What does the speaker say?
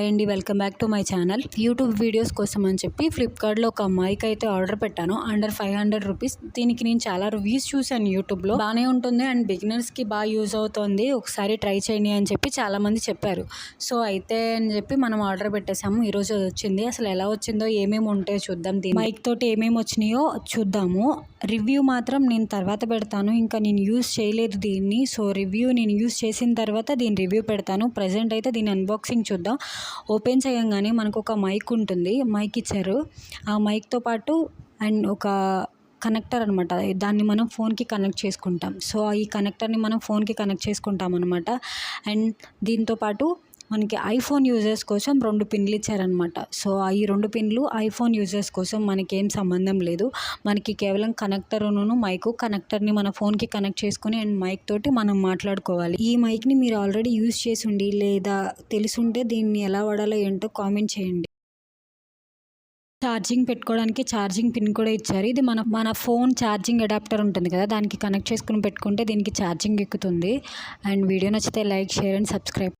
Hi అండి, welcome back to my channel. YouTube videos కోసం అని చెప్పి ఫ్లిప్కార్ట్లో ఒక మైక్ అయితే ఆర్డర్ పెట్టాను. Under 500 rupees. దీనికి నేను చాలా రివ్యూస్ చూశాను యూట్యూబ్లో. బాగానే ఉంటుంది అండ్ బిగినర్స్కి బాగా యూజ్ అవుతుంది, ఒకసారి ట్రై చేయండి అని చెప్పి చాలామంది చెప్పారు. సో అయితే అని చెప్పి మనం ఆర్డర్ పెట్టేసాము. ఈరోజు అది వచ్చింది. అసలు ఎలా వచ్చిందో, ఏమేమి ఉంటాయో చూద్దాం. దీని మైక్ తోటి ఏమేమి వచ్చినాయో చూద్దాము. రివ్యూ మాత్రం నేను తర్వాత పెడతాను, ఇంకా నేను యూజ్ చేయలేదు దీన్ని. సో రివ్యూ నేను యూజ్ చేసిన తర్వాత దీని రివ్యూ పెడతాను. ప్రజెంట్ అయితే దీని అన్బాక్సింగ్ చూద్దాం. ఓపెన్ చేయగానే మనకు ఒక మైక్ ఉంటుంది, మైక్ ఇచ్చారు. ఆ మైక్తో పాటు అండ్ ఒక కనెక్టర్ అనమాట, దాన్ని మనం ఫోన్కి కనెక్ట్ చేసుకుంటాం. సో ఈ కనెక్టర్ని మనం ఫోన్కి కనెక్ట్ చేసుకుంటాం అనమాట. అండ్ దీంతోపాటు మనకి ఐఫోన్ యూజర్స్ కోసం 2 పిన్లు ఇచ్చారనమాట. సో ఈ 2 పిన్లు ఐఫోన్ యూజర్స్ కోసం, మనకేం సంబంధం లేదు. మనకి కేవలం కనెక్టర్ను మైకు, కనెక్టర్ని మన ఫోన్కి కనెక్ట్ చేసుకుని అండ్ మైక్ తోటి మనం మాట్లాడుకోవాలి. ఈ మైక్ని మీరు ఆల్రెడీ యూజ్ చేసి ఉండి లేదా తెలుసుంటే దీన్ని ఎలా వాడాలో ఏంటో కామెంట్ చేయండి. ఛార్జింగ్ పెట్టుకోవడానికి ఛార్జింగ్ పిన్ కూడా ఇచ్చారు. ఇది మన ఫోన్ ఛార్జింగ్ అడాప్టర్ ఉంటుంది కదా, దానికి కనెక్ట్ చేసుకుని పెట్టుకుంటే దీనికి ఛార్జింగ్ ఎక్కుతుంది. అండ్ వీడియో నచ్చితే లైక్, షేర్ అండ్ సబ్స్క్రైబ్.